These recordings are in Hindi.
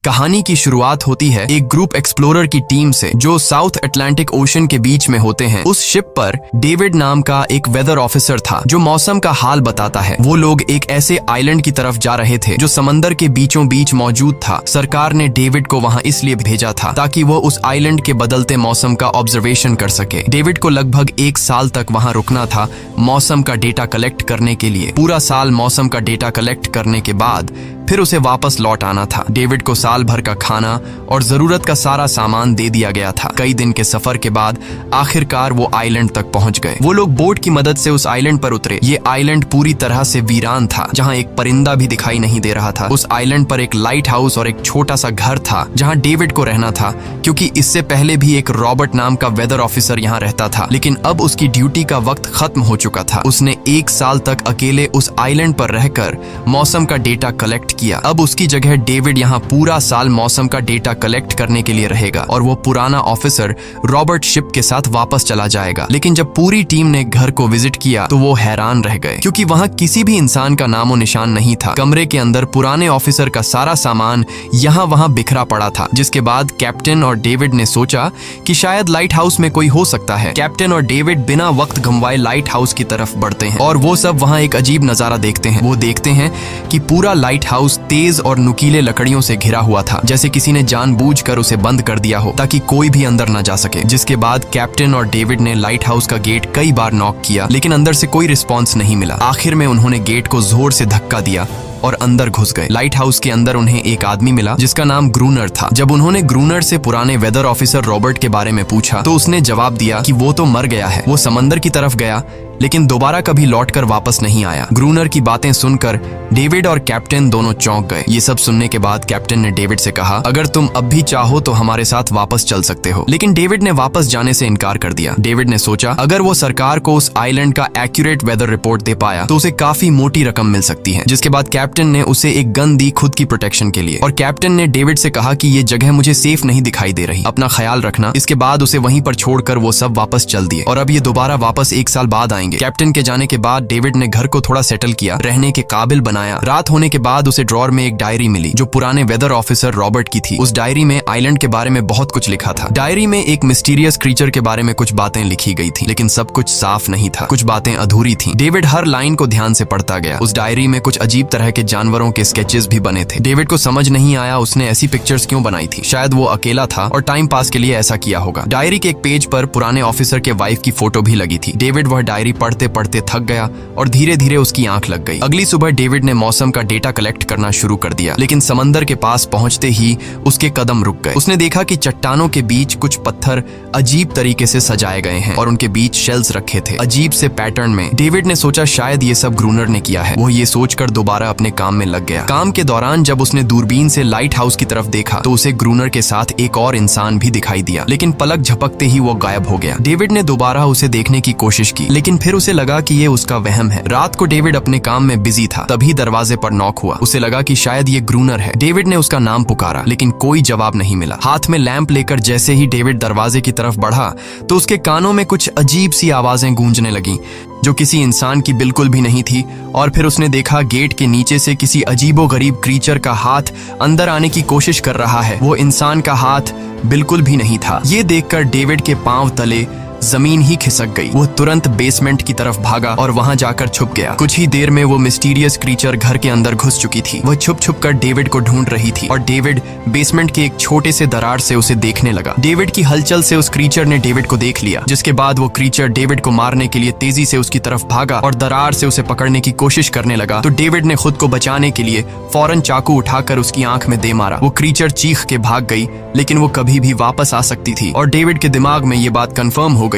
कहानी की शुरुआत होती है एक ग्रुप एक्सप्लोरर की टीम से जो साउथ अटलांटिक ओशन के बीच में होते हैं। उस शिप पर डेविड नाम का एक वेदर ऑफिसर था जो मौसम का हाल बताता है। वो लोग एक ऐसे आइलैंड की तरफ जा रहे थे जो समंदर के बीचों बीच मौजूद था। सरकार ने डेविड को वहां इसलिए भेजा था ताकि वो उस आइलैंड के बदलते मौसम का ऑब्जर्वेशन कर सके। डेविड को लगभग 1 साल तक वहां रुकना था मौसम का डेटा कलेक्ट करने के लिए। पूरा साल मौसम का डेटा कलेक्ट करने के बाद फिर उसे वापस लौट आना था। डेविड को साल भर का खाना और जरूरत का सारा सामान दे दिया गया था। कई दिन के सफर के बाद आखिरकार वो आइलैंड तक पहुंच गए। वो लोग बोट की मदद से उस आइलैंड पर उतरे। ये आइलैंड पूरी तरह से वीरान था, जहां एक परिंदा भी दिखाई नहीं दे रहा था। उस आइलैंड पर एक लाइट हाउस और एक छोटा सा घर था जहां डेविड को रहना था, क्योंकि इससे पहले भी एक रॉबर्ट नाम का वेदर ऑफिसर यहाँ रहता था। लेकिन अब उसकी ड्यूटी का वक्त खत्म हो चुका था। उसने 1 साल तक अकेले उस आइलैंड पर रहकर मौसम का डेटा कलेक्ट किया। अब उसकी जगह डेविड यहाँ पूरा साल मौसम का डेटा कलेक्ट करने के लिए रहेगा और वो पुराना ऑफिसर रॉबर्ट शिप के साथ वापस चला जाएगा। लेकिन जब पूरी टीम ने घर को विजिट किया तो वो हैरान रह गए, क्योंकि वहाँ किसी भी इंसान का नामो निशान नहीं था। कमरे के अंदर पुराने ऑफिसर का सारा सामान यहाँ वहाँ बिखरा पड़ा था। जिसके बाद कैप्टन और डेविड ने सोचा कि शायद लाइट हाउस में कोई हो सकता है। कैप्टन और डेविड बिना वक्त गंवाए लाइट हाउस की तरफ बढ़ते हैं और वो सब वहाँ एक अजीब नजारा देखते हैं। वो देखते हैं कि पूरा लाइट हाउस तेज और नुकीले लकड़ियों से घिरा हुआ था, जैसे किसी ने जानबूझकर उसे बंद कर दिया हो ताकि कोई भी अंदर न जा सके। जिसके बाद कैप्टन और डेविड ने लाइट हाउस का गेट कई बार नॉक किया, लेकिन अंदर से कोई रिस्पॉन्स नहीं मिला। आखिर में उन्होंने गेट को जोर से धक्का दिया और अंदर घुस गए। लाइट हाउस के अंदर उन्हें एक आदमी मिला जिसका नाम ग्रूनर था। जब उन्होंने ग्रूनर से पुराने वेदर ऑफिसर रॉबर्ट के बारे में पूछा तो उसने जवाब दिया कि वो तो मर गया है। वो समंदर की तरफ गया लेकिन दोबारा कभी लौटकर वापस नहीं आया। ग्रूनर की बातें सुनकर डेविड और कैप्टन दोनों चौंक गए। ये सब सुनने के बाद कैप्टन ने डेविड से कहा, अगर तुम अब भी चाहो तो हमारे साथ वापस चल सकते हो। लेकिन डेविड ने वापस जाने से इनकार कर दिया। डेविड ने सोचा अगर वो सरकार को उस आइलैंड का एक्यूरेट वेदर रिपोर्ट दे पाया तो उसे काफी मोटी रकम मिल सकती है। जिसके बाद कैप्टन ने उसे एक गन दी खुद की प्रोटेक्शन के लिए। और कैप्टन ने डेविड से कहा कि ये जगह मुझे सेफ नहीं दिखाई दे रही, अपना ख्याल रखना। इसके बाद उसे वहीं पर छोड़कर वो सब वापस चल दिए और अब ये दोबारा वापस 1 साल बाद आएंगे। कैप्टन के जाने के बाद डेविड ने घर को थोड़ा सेटल किया, रहने के काबिल बनाया। रात होने के बाद उसे ड्रॉर में एक डायरी मिली जो पुराने वेदर ऑफिसर रॉबर्ट की थी। उस डायरी में आइलैंड के बारे में बहुत कुछ लिखा था। डायरी में एक मिस्टीरियस क्रीचर के बारे में कुछ बातें लिखी गई थी, लेकिन सब कुछ साफ नहीं था। कुछ बातें अधूरी थी। डेविड हर लाइन को ध्यान से पढ़ता गया। उस डायरी में कुछ अजीब तरह के जानवरों के स्केचेस भी बने थे। डेविड को समझ नहीं आया उसने ऐसी पिक्चर्स क्यों बनाई थी। शायद वो अकेला था और टाइम पास के लिए ऐसा किया होगा। डायरी के एक पेज पर पुराने ऑफिसर के वाइफ की फोटो भी लगी थी। डेविड वह डायरी पढ़ते पढ़ते थक गया और धीरे धीरे उसकी आंख लग गई। अगली सुबह डेविड ने मौसम का डेटा कलेक्ट करना शुरू कर दिया, लेकिन समंदर के पास पहुंचते ही उसके कदम रुक गए। उसने देखा कि चट्टानों के बीच कुछ पत्थर अजीब तरीके से सजाए गए हैं और उनके बीच शेल्स रखे थे अजीब से पैटर्न में। डेविड ने सोचा शायद ये सब ग्रूनर ने किया है। वो ये सोचकर दोबारा अपने काम में लग गया। काम के दौरान जब उसने दूरबीन से लाइट हाउस की तरफ देखा तो उसे ग्रूनर के साथ एक और इंसान भी दिखाई दिया, लेकिन पलक झपकते ही वो गायब हो गया। डेविड ने दोबारा उसे देखने की कोशिश की, लेकिन फिर उसे लगा कि ये उसका वहम है। रात को डेविड अपने काम में बिजी था, तभी दरवाजे पर नॉक हुआ। उसे लगा कि शायद ये ग्रूनर है। डेविड ने उसका नाम पुकारा, लेकिन कोई जवाब नहीं मिला। हाथ में लैंप लेकर जैसे ही डेविड दरवाजे की तरफ बढ़ा तो उसके कानों में कुछ अजीब सी आवाजें गूंजने लगीं जो किसी इंसान की बिल्कुल भी नहीं थी। और फिर उसने देखा गेट के नीचे से किसी अजीबोगरीब क्रीचर का हाथ अंदर आने की कोशिश कर रहा है। वो इंसान का हाथ बिल्कुल भी नहीं था। ये देखकर डेविड के पांव तले जमीन ही खिसक गई। वो तुरंत बेसमेंट की तरफ भागा और वहां जाकर छुप गया। कुछ ही देर में वो मिस्टीरियस क्रीचर घर के अंदर घुस चुकी थी। वह छुप छुप कर डेविड को ढूंढ रही थी और डेविड बेसमेंट के एक छोटे से दरार से उसे देखने लगा। डेविड की हलचल से उस क्रीचर ने डेविड को देख लिया, जिसके बाद वो क्रीचर डेविड को मारने के लिए तेजी से उसकी तरफ भागा और दरार से उसे पकड़ने की कोशिश करने लगा। तो डेविड ने खुद को बचाने के लिए फौरन चाकू उठाकर उसकी आंख में दे मारा। वो क्रीचर चीख के भाग गई, लेकिन वो कभी भी वापस आ सकती थी। और डेविड के दिमाग में ये बात कंफर्म हो गई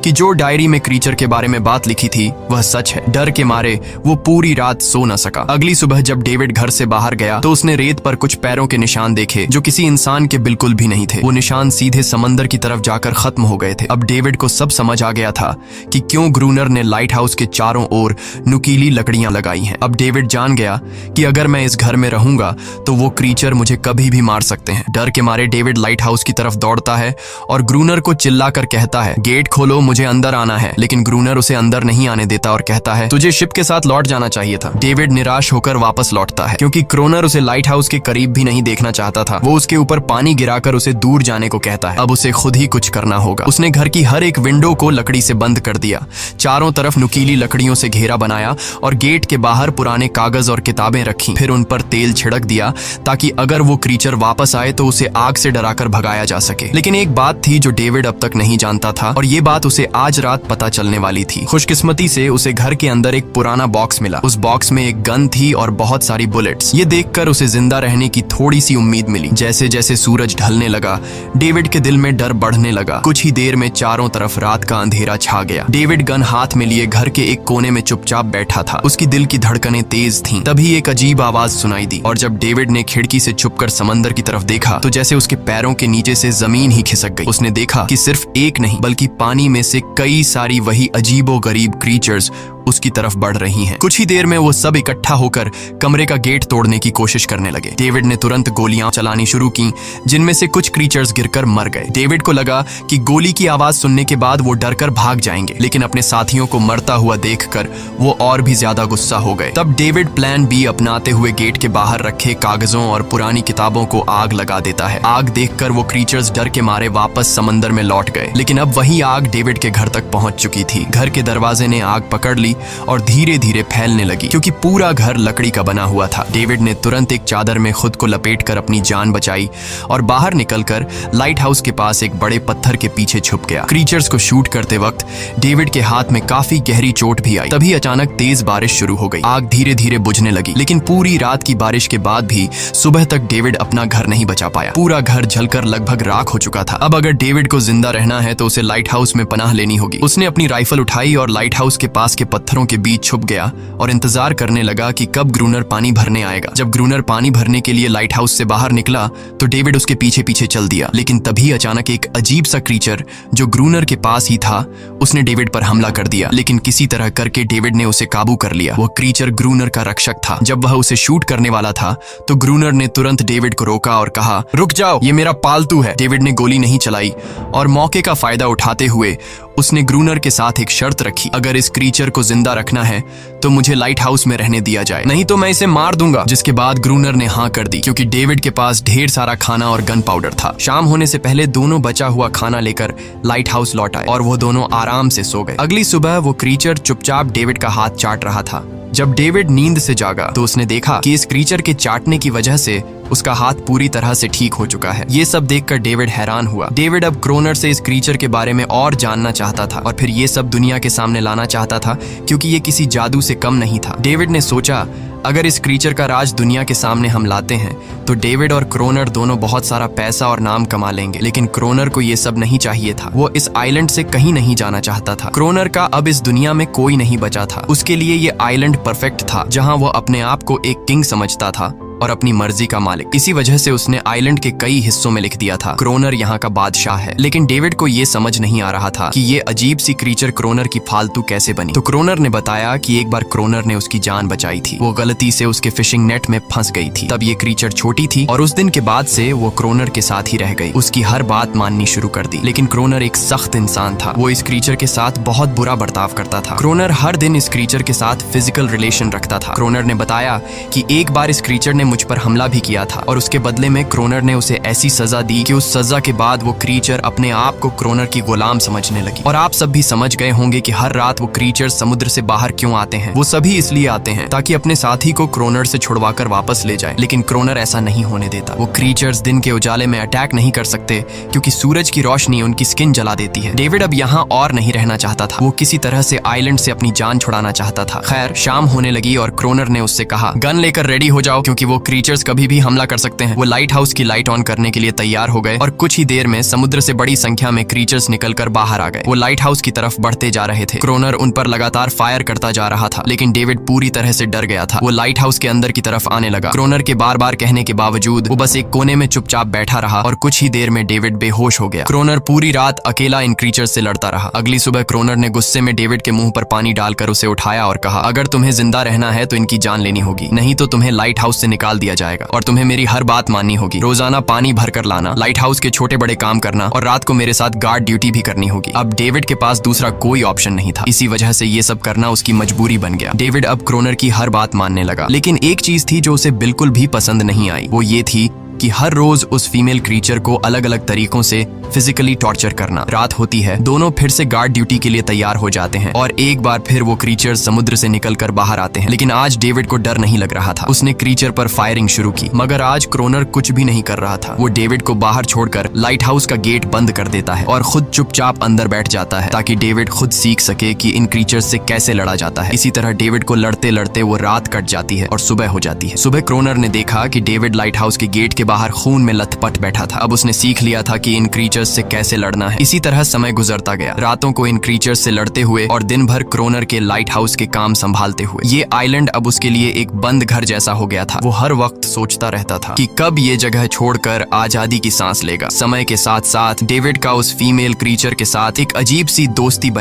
कि जो डायरी में क्रीचर के बारे में बात लिखी थी वह सच है। डर के मारे वो पूरी रात सो न सका। अगली सुबह जब डेविड घर से बाहर गया तो उसने रेत पर कुछ पैरों के निशान देखे जो किसी इंसान के बिल्कुल भी नहीं थे। वो निशान सीधे समंदर की तरफ जाकर खत्म हो गए थे। अब डेविड को सब समझ आ गया था कि क्यों ग्रूनर ने लाइट हाउस के चारों ओर नुकीली लकड़ियां लगाई हैं। अब डेविड जान गया कि अगर मैं इस घर में रहूंगा तो वो क्रीचर मुझे कभी भी मार सकते हैं। डर के मारे डेविड लाइट हाउस की तरफ दौड़ता है और ग्रूनर को चिल्लाकर कहता है, गेट गेट खोलो, मुझे अंदर आना है। लेकिन ग्रूनर उसे अंदर नहीं आने देता और कहता है तुझे शिप के साथ लौट जाना चाहिए था। डेविड निराश होकर वापस लौटता है क्योंकि क्रोनर उसे लाइट हाउस के करीब भी नहीं देखना चाहता था। वो उसके ऊपर पानी गिराकर उसे दूर जाने को कहता है। अब उसे खुद ही कुछ करना होगा। उसने घर की हर एक विंडो को लकड़ी से बंद कर दिया, चारों तरफ नुकीली लकड़ियों से घेरा बनाया और गेट के बाहर पुराने कागज और किताबें रखी। फिर उन पर तेल छिड़क दिया ताकि अगर वो क्रीचर वापस आए तो उसे आग से डराकर भगाया जा सके। लेकिन एक बात थी जो डेविड अब तक नहीं जानता था और ये बात उसे आज रात पता चलने वाली थी। खुशकिस्मती से उसे घर के अंदर एक पुराना बॉक्स मिला। उस बॉक्स में एक गन थी और बहुत सारी बुलेट्स। ये देखकर उसे जिंदा रहने की थोड़ी सी उम्मीद मिली। जैसे जैसे सूरज ढलने लगा, डेविड के दिल में डर बढ़ने लगा। कुछ ही देर में चारों तरफ रात का अंधेरा छा गया। डेविड गन हाथ में लिए घर के एक कोने में चुपचाप बैठा था। उसकी दिल की धड़कनें तेज थीं। तभी एक अजीब आवाज सुनाई दी और जब डेविड ने खिड़की से छुपकर समंदर की तरफ देखा तो जैसे उसके पैरों के नीचे से जमीन ही खिसक गई। उसने देखा कि सिर्फ एक नहीं बल्कि पानी में से कई सारी वही अजीबोगरीब क्रीचर्स उसकी तरफ बढ़ रही हैं। कुछ ही देर में वो सब इकट्ठा होकर कमरे का गेट तोड़ने की कोशिश करने लगे। डेविड ने तुरंत गोलियां चलानी शुरू की, जिनमें से कुछ क्रीचर्स गिरकर मर गए। डेविड को लगा कि गोली की आवाज सुनने के बाद वो डरकर भाग जाएंगे, लेकिन अपने साथियों को मरता हुआ देखकर वो और भी ज्यादा गुस्सा हो गए। तब डेविड प्लान बी अपनाते हुए गेट के बाहर रखे कागजों और पुरानी किताबों को आग लगा देता है। आग देखकर वो क्रीचर्स डर के मारे वापस समंदर में लौट गए, लेकिन अब वही आग डेविड के घर तक पहुंच चुकी थी। घर के दरवाजे ने आग पकड़ ली और धीरे धीरे फैलने लगी क्योंकि पूरा घर लकड़ी का बना हुआ था। डेविड ने तुरंत एक चादर में खुद को लपेटकर अपनी जान बचाई और बाहर निकलकर लाइट हाउस के पास एक बड़े पत्थर के पीछे छुप गया। क्रीचर्स को शूट करते वक्त डेविड के हाथ में काफी गहरी चोट भी आई। तभी अचानक तेज बारिश शुरू हो गई। आग धीरे धीरे बुझने लगी, लेकिन पूरी रात की बारिश के बाद भी सुबह तक डेविड अपना घर नहीं बचा पाया। पूरा घर जलकर लगभग राख हो चुका था। अब अगर डेविड को जिंदा रहना है तो उसे लाइट हाउस में पनाह लेनी होगी। उसने अपनी राइफल उठाई और लाइट हाउस के पास के पत्थरों के बीच छुप गया और इंतजार करने लगा कि कब ग्रूनर पानी भरने आएगा। जब ग्रूनर पानी भरने के लिए लाइट हाउस से बाहर निकला तो डेविड उसके पीछे पीछे चल दिया। लेकिन तभी अचानक एक अजीब सा क्रीचर जो ग्रूनर के पास ही था उसने डेविड पर हमला कर दिया, लेकिन किसी तरह करके डेविड ने उसे काबू कर लिया। वो क्रीचर ग्रूनर का रक्षक था। जब वह उसे शूट करने वाला था तो ग्रूनर ने तुरंत डेविड को रोका और कहा, रुक जाओ, ये मेरा पालतू है। डेविड ने गोली नहीं चलाई और मौके का फायदा उठाते हुए उसने ग्रूनर के साथ एक शर्त रखी, अगर इस क्रीचर को जिंदा रखना है तो मुझे लाइट हाउस में रहने दिया जाए, नहीं तो मैं इसे मार दूंगा। जिसके बाद ग्रूनर ने हाँ कर दी क्योंकि डेविड के पास ढेर सारा खाना और गन पाउडर था। शाम होने से पहले दोनों बचा हुआ खाना लेकर लाइट हाउस लौट आए और वो दोनों आराम से सो गए। अगली सुबह वो क्रीचर चुपचाप डेविड का हाथ चाट रहा था। जब डेविड नींद से जागा तो उसने देखा कि इस क्रीचर के चाटने की वजह से उसका हाथ पूरी तरह से ठीक हो चुका है। ये सब देखकर डेविड हैरान हुआ। डेविड अब क्रोनर से इस क्रीचर के बारे में और जानना चाहता था और फिर ये सब दुनिया के सामने लाना चाहता था क्योंकि ये किसी जादू से कम नहीं था। डेविड ने सोचा, अगर इस क्रीचर का राज दुनिया के सामने हम लाते हैं तो डेविड और क्रोनर दोनों बहुत सारा पैसा और नाम कमा लेंगे। लेकिन क्रोनर को ये सब नहीं चाहिए था। वो इस आइलैंड से कहीं नहीं जाना चाहता था। क्रोनर का अब इस दुनिया में कोई नहीं बचा था। उसके लिए ये आइलैंड परफेक्ट था जहां वो अपने आप को एक किंग समझता था और अपनी मर्जी का मालिक। इसी वजह से उसने आइलैंड के कई हिस्सों में लिख दिया था, क्रोनर यहाँ का बादशाह है। लेकिन डेविड को ये समझ नहीं आ रहा था कि ये अजीब सी क्रीचर क्रोनर की फालतू कैसे बनी। तो क्रोनर ने बताया कि एक बार क्रोनर ने उसकी जान बचाई थी। वो गलती से उसके फिशिंग नेट में फंस गई थी। तब ये क्रीचर छोटी थी और उस दिन के बाद से वो क्रोनर के साथ ही रह गई। उसकी हर बात माननी शुरू कर दी। लेकिन क्रोनर एक सख्त इंसान था। वो इस क्रीचर के साथ बहुत बुरा बर्ताव करता था। क्रोनर हर दिन इस क्रीचर के साथ फिजिकल रिलेशन रखता था। क्रोनर ने बताया कि एक बार इस क्रीचर ने मुझ पर हमला भी किया था और उसके बदले में क्रोनर ने उसे ऐसी सजा दी कि उस सजा के बाद वो क्रीचर अपने आप को क्रोनर की गुलाम समझने लगी। और आप सब भी समझ गए होंगे कि हर रात वो क्रीचर समुद्र से बाहर क्यों आते हैं। वो सभी इसलिए आते हैं ताकि अपने साथी को क्रोनर से छुड़वाकर वापस ले जाए। लेकिन क्रोनर ऐसा नहीं होने देता। वो क्रीचर्स दिन के उजाले में अटैक नहीं कर सकते क्योंकि सूरज की रोशनी उनकी स्किन जला देती है। डेविड अब यहाँ और नहीं रहना चाहता था। वो किसी तरह से आइलैंड से अपनी जान छुड़ाना चाहता था। खैर, शाम होने लगी और क्रोनर ने उससे कहा, गन लेकर रेडी हो जाओ क्योंकि वो क्रीचर्स कभी भी हमला कर सकते हैं। वो लाइट हाउस की लाइट ऑन करने के लिए तैयार हो गए और कुछ ही देर में समुद्र से बड़ी संख्या में क्रीचर्स निकलकर बाहर आ गए। वो लाइट हाउस की तरफ बढ़ते जा रहे थे। क्रोनर उन पर लगातार फायर करता जा रहा था, लेकिन डेविड पूरी तरह से डर गया था। वो लाइट हाउस के अंदर की तरफ आने लगा। क्रोनर के बार बार कहने के बावजूद वो बस एक कोने में चुपचाप बैठा रहा और कुछ ही देर में डेविड बेहोश हो गया। क्रोनर पूरी रात अकेला इन क्रीचर्स से लड़ता रहा। अगली सुबह क्रोनर ने गुस्से में डेविड के मुंह पर पानी डालकर उसे उठाया और कहा, अगर तुम्हें जिंदा रहना है तो इनकी जान लेनी होगी, नहीं तो तुम्हें लाइट हाउस से निकाल निकाल दिया जाएगा और तुम्हें मेरी हर बात माननी होगी। रोजाना पानी भर कर लाना, लाइट हाउस के छोटे बड़े काम करना और रात को मेरे साथ गार्ड ड्यूटी भी करनी होगी। अब डेविड के पास दूसरा कोई ऑप्शन नहीं था। इसी वजह से ये सब करना उसकी मजबूरी बन गया। डेविड अब क्रोनर की हर बात मानने लगा, लेकिन एक चीज थी जो उसे बिल्कुल भी पसंद नहीं आई। वो ये थी कि हर रोज उस फीमेल क्रीचर को अलग अलग तरीकों से फिजिकली टॉर्चर करना। रात होती है, दोनों फिर से गार्ड ड्यूटी के लिए तैयार हो जाते हैं और एक बार फिर वो क्रीचर समुद्र से निकलकर बाहर आते हैं। लेकिन आज डेविड को डर नहीं लग रहा था। उसने क्रीचर पर फायरिंग शुरू की, मगर आज क्रोनर कुछ भी नहीं कर रहा था। वो डेविड को बाहर छोड़कर लाइट हाउस का गेट बंद कर देता है और खुद चुपचाप अंदर बैठ जाता है ताकि डेविड खुद सीख सके कि इन क्रीचर्स से कैसे लड़ा जाता है। इसी तरह डेविड को लड़ते लड़ते वो रात कट जाती है और सुबह हो जाती है। सुबह क्रोनर ने देखा कि डेविड लाइट हाउस के गेट के बाहर खून में लथपथ बैठा था। अब उसने सीख लिया था कि इन क्रीचर्स से कैसे लड़ना है। इसी तरह समय गुजरता गया, रातों को इन क्रीचर्स से लड़ते हुए और दिन भर क्रोनर के लाइट हाउस के काम संभालते हुए। ये आइलैंड अब उसके लिए एक बंद घर जैसा हो गया था। वो हर वक्त सोचता रहता था कि कब ये जगह छोड़कर आजादी की सांस लेगा। समय के साथ साथ डेविड का उस फीमेल क्रीचर के साथ एक अजीब सी दोस्ती बनी।